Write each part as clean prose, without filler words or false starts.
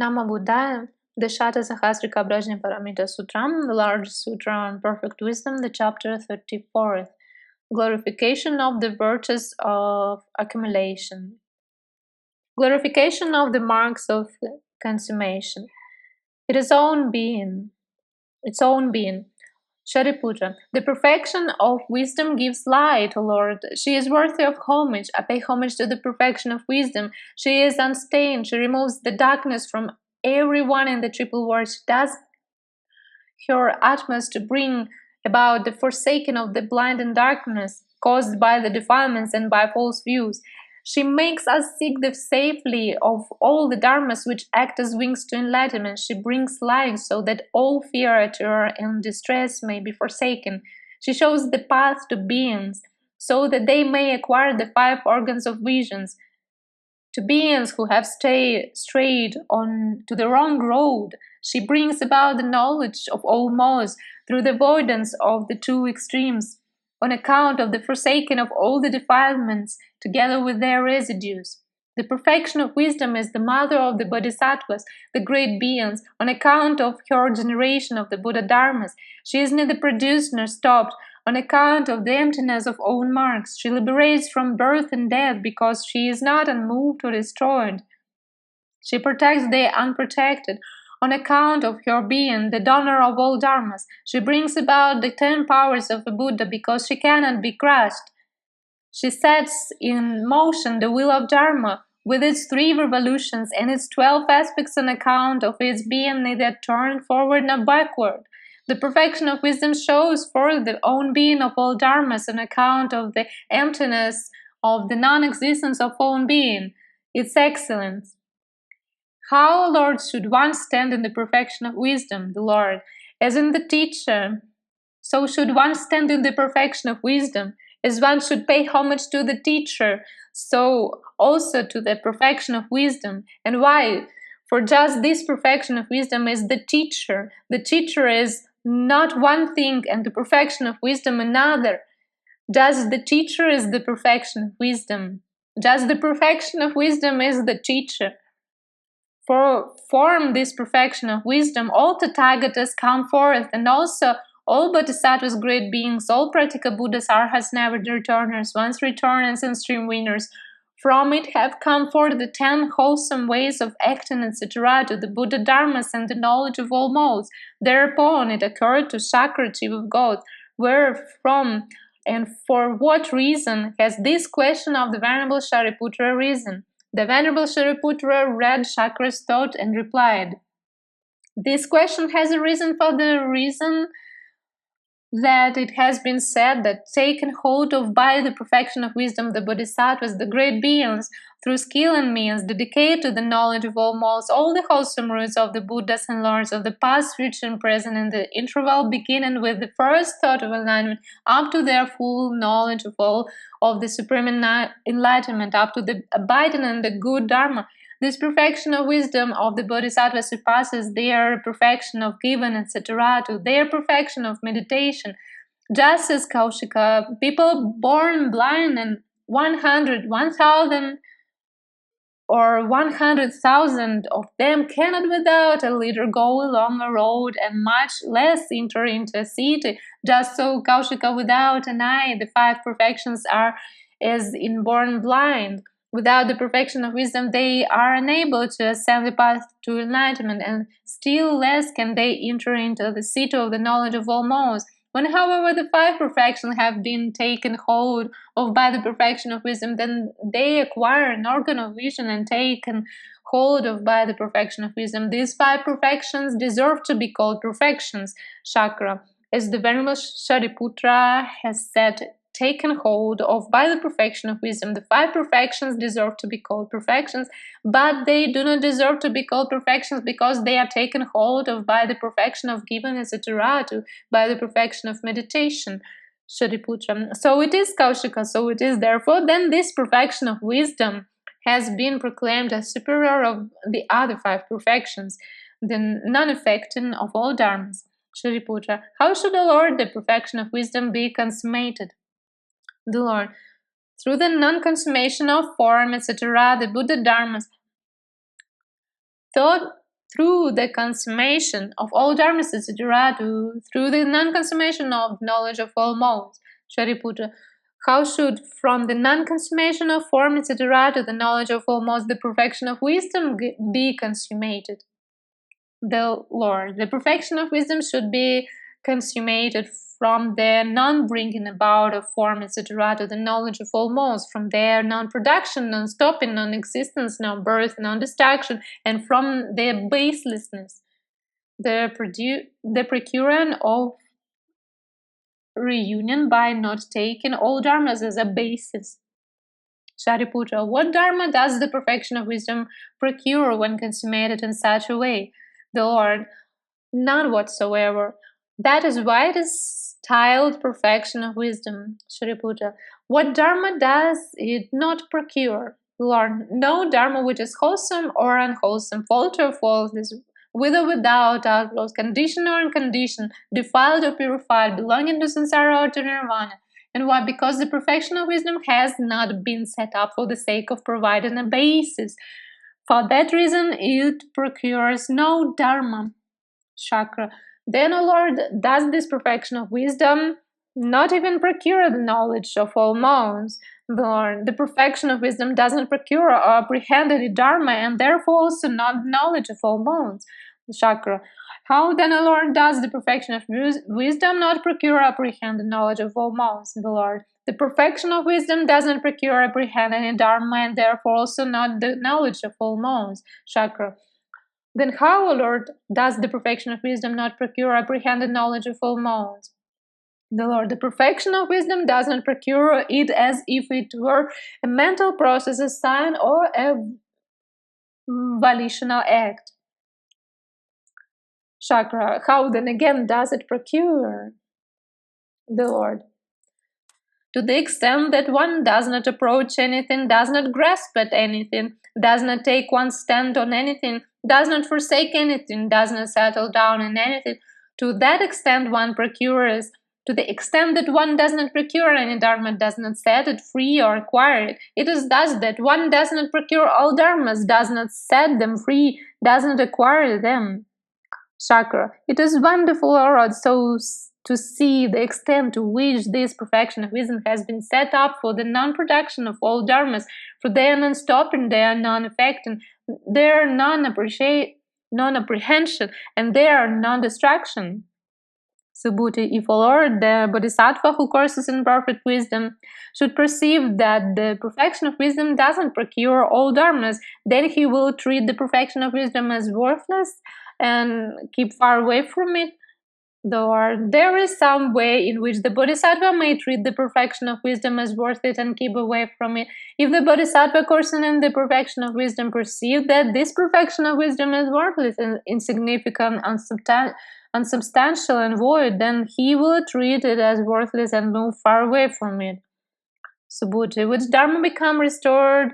Namo Buddhaya, the Satasahasrika Prajnaparamita Sutram, the largest sutra on perfect wisdom, the chapter 34th. Glorification of the virtues of accumulation. Glorification of the marks of consummation. Its own being. Śariputra, the perfection of wisdom gives light, O Lord. She is worthy of homage. I pay homage to the perfection of wisdom. She is unstained. She removes the darkness from everyone in the triple world. She does her utmost to bring about the forsaking of the blind and darkness caused by the defilements and by false views. She makes us seek the safely of all the dharmas which act as wings to enlightenment. She brings life so that all fear, terror, and distress may be forsaken. She shows the path to beings so that they acquire the 5 organs of visions. To beings who have strayed on to the wrong road, she brings about the knowledge of all modes through the avoidance of the 2 extremes, on account of the forsaking of all the defilements, together with their residues. The perfection of wisdom is the mother of the Bodhisattvas, the great beings, on account of her generation of the Buddhadharmas. She is neither produced nor stopped, on account of the emptiness of own marks. She liberates from birth and death because she is not unmoved or destroyed. She protects the unprotected, on account of her being the donor of all dharmas. She brings about the 10 powers of a Buddha because she cannot be crushed. She sets in motion the wheel of Dharma with its 3 revolutions and its 12 aspects on account of its being neither turned forward nor backward. The perfection of wisdom shows forth the own being of all dharmas on account of the emptiness of the non-existence of own being, its excellence. How, Lord, should one stand in the perfection of wisdom, the Lord, as in the teacher? So should one stand in the perfection of wisdom, as one should pay homage to the teacher, so also to the perfection of wisdom. And why? For just this perfection of wisdom is the teacher. The teacher is not one thing and the perfection of wisdom another. Just the teacher is the perfection of wisdom. Just the perfection of wisdom is the teacher. For form this perfection of wisdom, all Tathagatas come forth, and also all Bodhisattvas, great beings, all practical Buddhas, Arhats, never returners, once returners and stream winners. From it have come forth the 10 wholesome ways of acting, etc., to the Buddhadharmas and the knowledge of all modes. Thereupon it occurred to Shakra, chief of God, where from and for what reason has this question of the Venerable Śariputra arisen? The Venerable Śariputra read Shakra's thought and replied, "This question has arisen for the reason that it has been said that taken hold of by the perfection of wisdom the Bodhisattvas, the great beings, through skill and means, dedicate to the knowledge of all modes all the wholesome roots of the Buddhas and Lords of the past, future, and present, in the interval beginning with the first thought of enlightenment up to their full knowledge of all of the supreme enlightenment, up to the abiding in the good Dharma. This perfection of wisdom of the Bodhisattva surpasses their perfection of giving, etc., to their perfection of meditation. Just as Kaushika, people born blind and 100, 1,000, or 100,000 of them cannot without a leader go along a road and much less enter into a city. Just so Kaushika without an eye, the 5 perfections are as inborn blind. Without the perfection of wisdom, they are unable to ascend the path to enlightenment, and still less can they enter into the city of the knowledge of all modes. When, however, the 5 perfections have been taken hold of by the perfection of wisdom, then they acquire an organ of vision and taken hold of by the perfection of wisdom. These 5 perfections deserve to be called perfections, Chakra, as the Venerable Śariputra has said, taken hold of by the perfection of wisdom. The 5 perfections deserve to be called perfections, but they do not deserve to be called perfections because they are taken hold of by the perfection of giving, etc., by the perfection of meditation. Śariputra. So it is, Kaushika, so it is. Therefore, then this perfection of wisdom has been proclaimed as superior of the other 5 perfections, the non-affecting of all dharmas. Śariputra. How should the Lord, the perfection of wisdom, be consummated? The Lord, through the non-consummation of form, etc., the Buddhadharmas, thought through the consummation of all dharmas, etc., through the non-consummation of knowledge of all modes. Śariputra, how should, from the non-consummation of form, etc., to the knowledge of all modes, the perfection of wisdom be consummated? The Lord, the perfection of wisdom should be consummated from their non-bringing about of form, etc., to the knowledge of all modes, from their non-production, non-stopping, non-existence, non-birth, non-destruction, and from their baselessness, the procuring of reunion by not taking all dharmas as a basis. Śariputra, what dharma does the perfection of wisdom procure when consummated in such a way? The Lord, none whatsoever. That is why it is styled perfection of wisdom. Śariputra, what dharma does it not procure? Lord, no dharma which is wholesome or unwholesome, faulty or faultless, with or without outflows, conditioned or unconditioned, defiled or purified, belonging to samsara or to nirvana. And why? Because the perfection of wisdom has not been set up for the sake of providing a basis. For that reason, it procures no dharma. Chakra. Then, O Lord, does this perfection of wisdom not even procure the knowledge of all modes? Lord, the perfection of wisdom doesn't procure or apprehend any dharma, and therefore also not knowledge of all modes. Chakra. How then, O Lord, does the perfection of wisdom not procure or apprehend the knowledge of all modes? The Lord, the perfection of wisdom doesn't procure or apprehend any dharma, and therefore also not the knowledge of all modes. Chakra. Then how, O Lord, does the perfection of wisdom not procure or apprehend the knowledge of all modes? The Lord, the perfection of wisdom does not procure it as if it were a mental process, a sign, or a volitional act. Chakra, how then again does it procure? The Lord, to the extent that one does not approach anything, does not grasp at anything, does not take one's stand on anything, does not forsake anything, does not settle down in anything, to that extent one procures. To the extent that one does not procure any dharma, does not set it free or acquire it. It is thus that one does not procure all dharmas, does not set them free, does not acquire them. Chakra. It is wonderful, Lord, so to see the extent to which this perfection of wisdom has been set up for the non-production of all dharmas, for their non-stopping, their non-affecting, their non-apprehension, and their non-destruction. Subhuti, if a Lord, the Bodhisattva who courses in perfect wisdom, should perceive that the perfection of wisdom doesn't procure all dharmas, then he will treat the perfection of wisdom as worthless and keep far away from it. Though there is some way in which the Bodhisattva may treat the perfection of wisdom as worth it and keep away from it. If the Bodhisattva coursing in the perfection of wisdom perceive that this perfection of wisdom is worthless and insignificant, unsubstantial and void, then he will treat it as worthless and move far away from it. Subhuti, which dharma become restored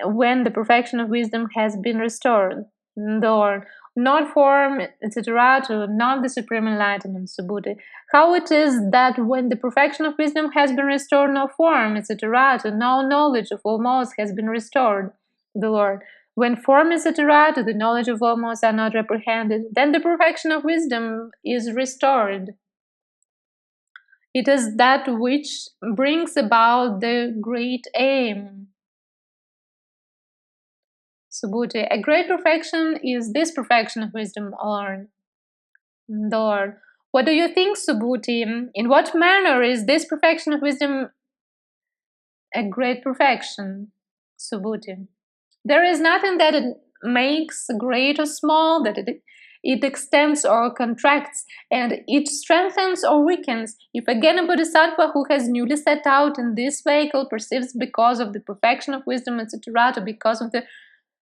when the perfection of wisdom has been restored? Lord, not form, etc., to not the supreme enlightenment. Subhuti, how it is that when the perfection of wisdom has been restored, no form, etc., to no knowledge of all modes has been restored? The Lord, when form, etc., to the knowledge of all modes are not reprehended, then the perfection of wisdom is restored. It is that which brings about the great aim. Subhuti, a great perfection is this perfection of wisdom, Lord. Lord, what do you think, Subhuti? In what manner is this perfection of wisdom a great perfection? Subhuti, there is nothing that it makes great or small, that it extends or contracts, and it strengthens or weakens. If again a Bodhisattva who has newly set out in this vehicle perceives because of the perfection of wisdom, etc., to because of the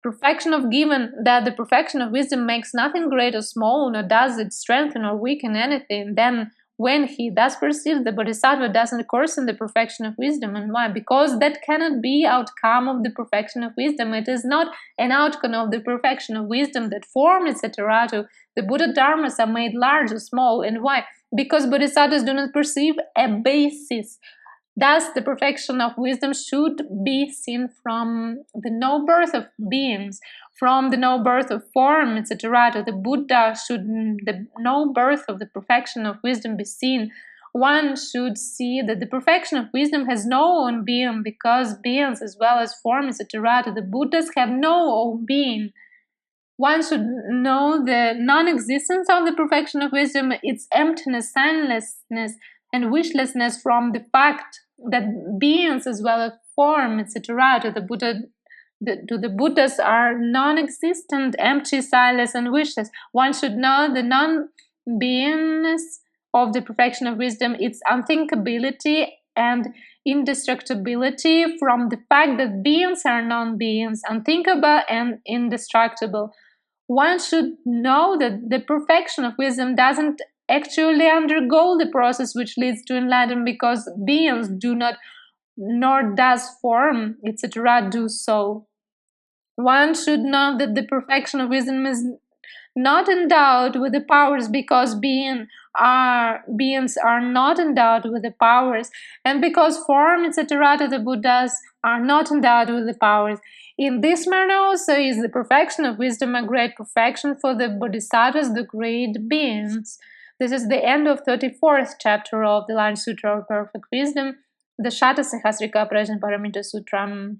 perfection of given, that the perfection of wisdom makes nothing great or small, nor does it strengthen or weaken anything, then when he thus perceives, the Bodhisattva doesn't course in the perfection of wisdom. And why? Because that cannot be outcome of the perfection of wisdom. It is not an outcome of the perfection of wisdom that form, etc. to the Buddhadharmas are made large or small. And why? Because Bodhisattvas do not perceive a basis. Thus, the perfection of wisdom should be seen from the no birth of beings, From the no birth of form, etc., to the Buddha, should the no birth of the perfection of wisdom be seen, one should see that the perfection of wisdom has no own being, because beings as well as form, etc., to the Buddhas have no own being. One should know the non-existence of the perfection of wisdom, its emptiness, signlessness, and wishlessness, from the fact that beings as well as form, etc., to the Buddhas are non-existent, empty, sightless, and wishless. One should know the non-beingness of the perfection of wisdom, its unthinkability and indestructibility, from the fact that beings are non-beings, unthinkable and indestructible. One should know that the perfection of wisdom doesn't actually undergo the process which leads to enlightenment, because beings do not, nor does form, etc., do so. One should know that the perfection of wisdom is not endowed with the powers, because beings are not endowed with the powers, and because form, etc., to the Buddhas are not endowed with the powers. In this manner also is the perfection of wisdom a great perfection for the Bodhisattvas, the great beings. This is the end of 34th chapter of the Line Sutra of Perfect Wisdom, the Satasahasrika Prajnaparamita Sutram.